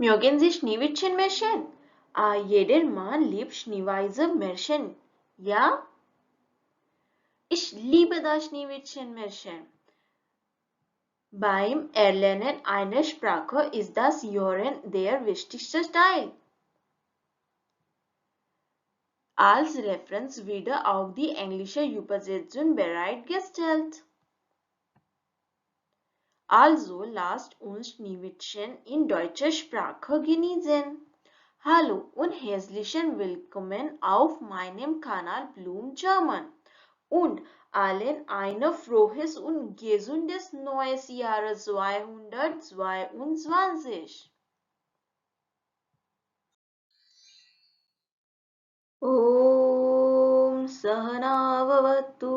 Mögen Sie Schneewittchen märchen? Jeder Mann liebt Schneeweise Märchen. Ja? Ich liebe das Schneewittchen-Märchen. Beim Erlernen einer Sprache ist das Hören der wichtigste Teil. Als Referenz wird auch die englische Übersetzung bereitgestellt. Also lasst uns Schneewittchen in deutscher Sprache genießen. Hallo und herzlichen Willkommen auf meinem Kanal German und allen ein frohes und gesundes neues Jahr 2022. ॐ सहना भवतु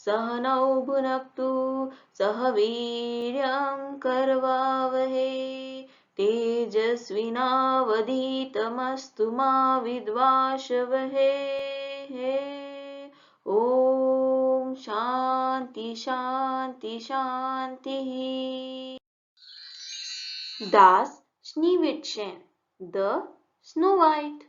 सहनौ भुनक्तु सह वीर्यं करवावहै तेजस्विनावधीतमस्तु मा विद्वाषवहै ॐ शान्ति शान्ति शान्तिः. Das Schneewittchen, the Snow White.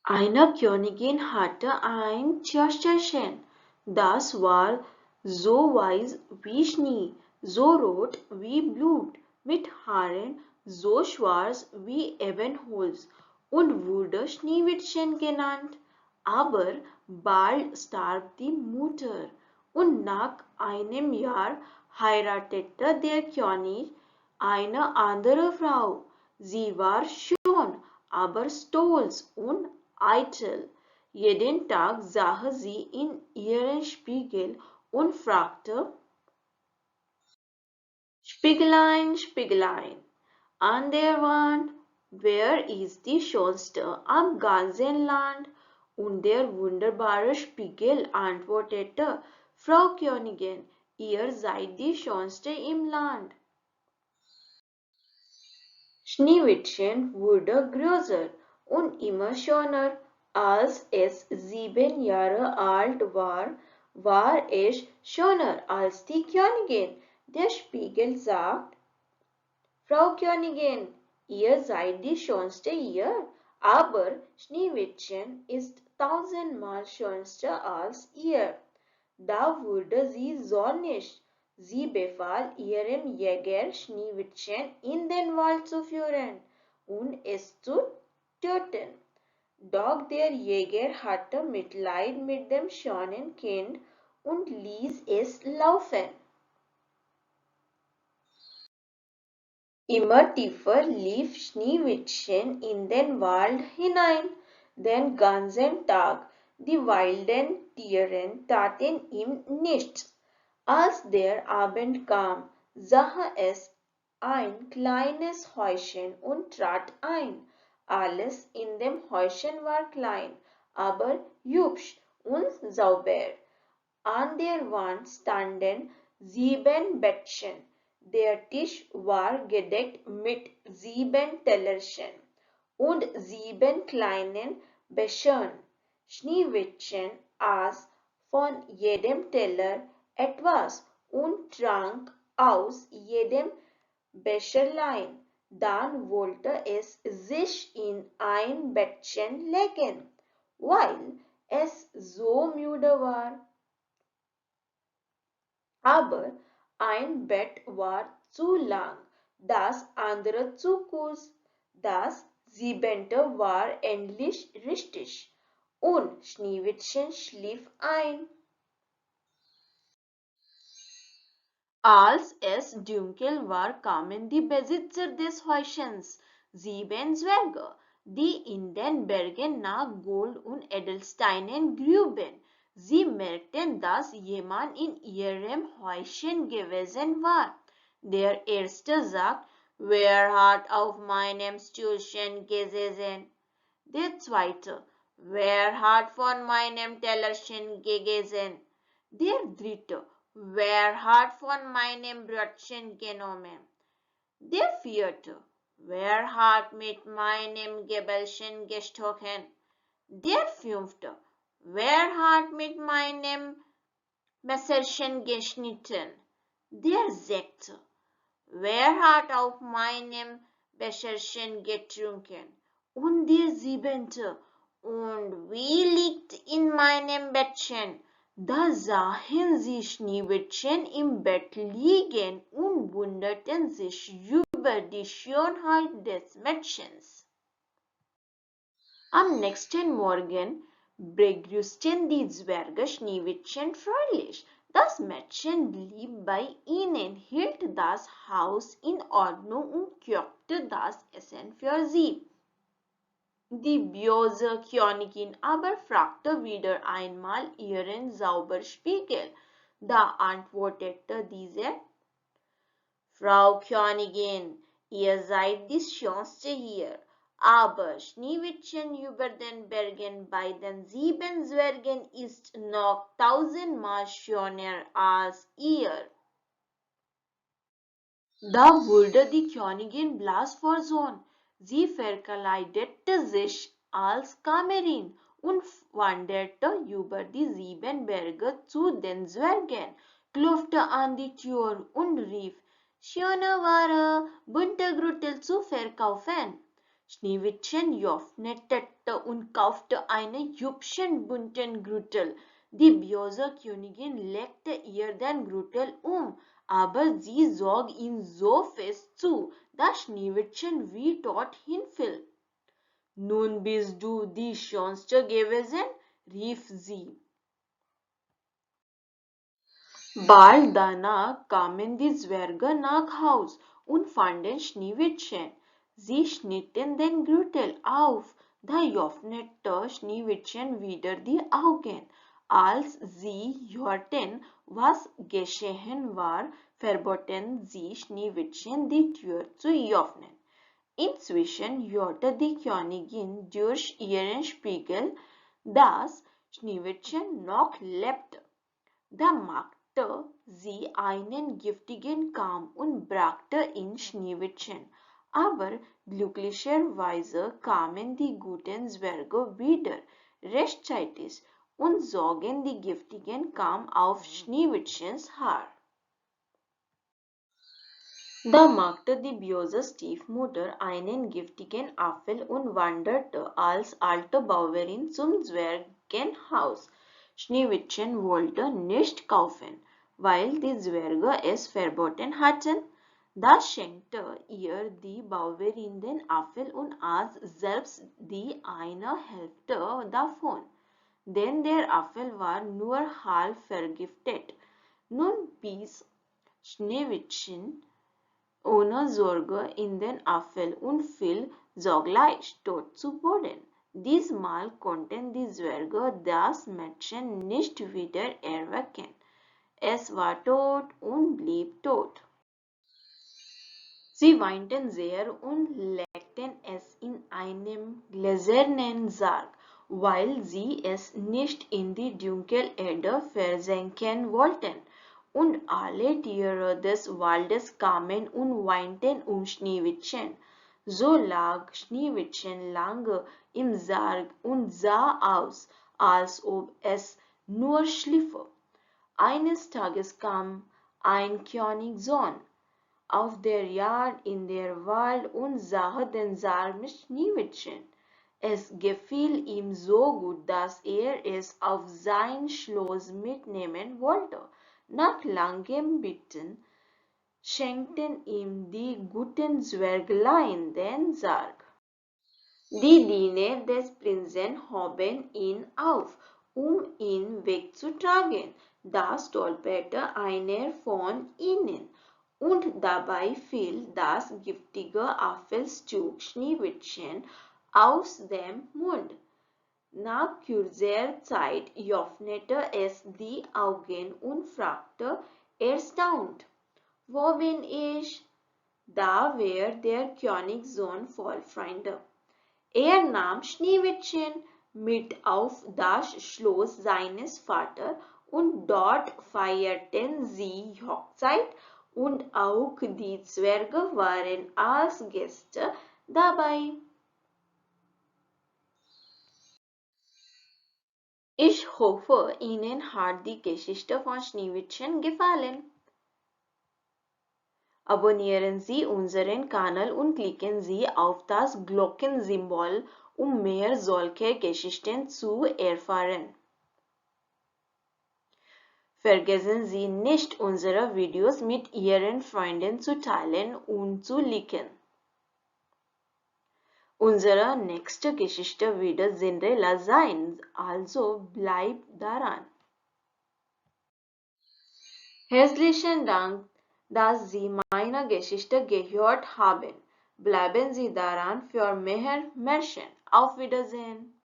Einer Königin hatte ein Töchterchen, das war so weiß wie Schnee, so rot wie Blut, mit Haaren so schwarz wie Ebenholz und wurde Schneewittchen genannt. Aber bald starb die Mutter und nach einem Jahr heiratete der König eine andere Frau. Sie war schön, aber stolz und eitel. Jeden Tag sah sie in ihren Spiegel und fragte: Spiegelein, Spiegelein, an der Wand, wer ist die Schönste am ganzen Land? Und der wunderbare Spiegel antwortete: Frau Königin, ihr seid die Schönste im Land. Schneewittchen wurde größer und immer schöner. Als es 7 Jahre alt war, war es schöner als die Königin. Der Spiegel sagt: Frau Königin, ihr seid die schönste hier, aber Schneewittchen ist 1000-mal schönster als ihr. Da wurde sie zornig. Sie befahl ihrem Jäger, Schneewittchen in den Wald zu führen und es zu töten. Doch der Jäger hatte Mitleid mit dem schönen Kind und ließ es laufen. Immer tiefer lief Schneewittchen in den Wald hinein, den ganzen Tag. Die wilden Tiere taten ihm nichts. Als der Abend kam, sah es ein kleines Häuschen und trat ein. Alles in dem Häuschen war klein, aber hübsch und sauber. An der Wand standen 7 Bettchen. Der Tisch war gedeckt mit 7 Tellerchen und 7 kleinen Bechern. Schneewittchen aß von jedem Teller etwas und trank aus jedem Becherlein. Dann wollte es sich in ein Bettchen legen, weil es so müde war. Aber ein Bett war zu lang, das andere zu kurz. Das 7. war endlich richtig und Schneewittchen schlief ein. Als es dunkel war, kamen die Besitzer des Häuschens, 7 Zwerge, die in den Bergen nach Gold und Edelsteinen gruben. Sie merkten, dass jemand in ihrem Häuschen gewesen war. Der erste sagt: Wer hat auf meinem Stühlchen gesessen? Der zweite: Wer hat von meinem Tellerchen gegessen? Der dritte: Wer hat von meinem Brötchen genommen? Der vierte: Wer hat mit meinem Gabelchen gestochen? Der fünfte: Wer hat mit meinem Messerchen geschnitten? Der sechste: Wer hat auf meinem Becherchen getrunken? Und der siebente. Und wie liegt in meinem Bettchen? Da sahen sie Schneewittchen im Bett liegen und wunderten sich über die Schönheit des Mädchens. Am nächsten Morgen begrüßten die Zwerge Schneewittchen fröhlich. Das Mädchen blieb bei ihnen, hielt das Haus in Ordnung und kochte das Essen für sie. Die böse Königin aber fragte wieder einmal ihren Zauberspiegel. Da antwortete diese: Frau Königin, ihr seid die Schönste hier, aber Schneewittchen über den Bergen bei den 7 Zwergen ist noch 1000-mal schöner als ihr. Da wurde die Königin blass vor Zorn. Sie verkleidete sich als Kammerin und wanderte über die 7 Berge zu den Zwergen, klopfte an die Tür und rief: Schöne Ware, bunte Gürtel zu verkaufen. Schneewittchen öffnete und kaufte einen hübschen bunten Gürtel. Die böse Königin legte ihr den Gürtel aber sie zog ihn so fest zu, dass Schneewittchen wie tot hinfiel. Nun bist du die Schönste gewesen, rief sie. Bald danach kamen die Zwerge nach Haus und fanden Schneewittchen. Sie schnitten den Gürtel auf, da öffnete Schneewittchen wieder die Augen. Als sie hörten, was geschehen war, verboten sie Schneewittchen die Tür zu öffnen. Inzwischen hörte die Königin durch ihren Spiegel, dass Schneewittchen noch lebte. Da machte sie einen giftigen Kamm und brachte ihn Schneewittchen. Aber glücklicherweise kamen die guten Zwerge wieder rechtzeitig und zogen die giftigen Kamm auf Schneewittchens Haar. Da machte die böse Stiefmutter einen giftigen Apfel und wanderte als alte Bauerin zum Zwergenhaus. Schneewittchen wollte nicht kaufen, weil die Zwerge es verboten hatten. Da schenkte ihr die Bauerin den Apfel und aß selbst die eine Hälfte davon, denn der Apfel war nur halb vergiftet. Nun biss Schneewittchen ohne Sorge in den Apfel und fiel sogleich tot zu Boden. Diesmal konnten die Zwerge das Mädchen nicht wieder erwecken. Es war tot und blieb tot. Sie weinten sehr und legten es in einem gläsernen Sarg, weil sie es nicht in die Dunkelerde versenken wollten. Und alle Tiere des Waldes kamen und weinten Schneewittchen. So lag Schneewittchen lange im Sarg und sah aus, als ob es nur schliefe. Eines Tages kam ein Königssohn auf der Jagd in der Wald und sah den Sarg mit Schneewittchen. Es gefiel ihm so gut, dass er es auf sein Schloss mitnehmen wollte. Nach langem Bitten schenkten ihm die guten Zwerglein den Sarg. Die Diener des Prinzen hoben ihn auf, ihn wegzutragen. Da stolperte einer von ihnen, und dabei fiel das giftige Apfelstück Schneewittchen aus dem Mund. Nach kurzer Zeit öffnete es die Augen und fragte erstaunt: Wo bin ich? Da war der Königssohn voll Freude. Er nahm Schneewittchen mit auf das Schloss seines Vaters und dort feierten sie Hochzeit und auch die Zwerge waren als Gäste dabei. Ich hoffe, Ihnen hat die Geschichte von Schneewittchen gefallen. Abonnieren Sie unseren Kanal und klicken Sie auf das Glockensymbol, um mehr solcher Geschichten zu erfahren. Vergessen Sie nicht, unsere Videos mit Ihren Freunden zu teilen und zu liken. Unsere nächste Geschichte wird Cinderella sein, also bleibt daran. Herzlichen Dank, dass Sie meine Geschichte gehört haben. Bleiben Sie daran für mehr Märchen. Auf Wiedersehen.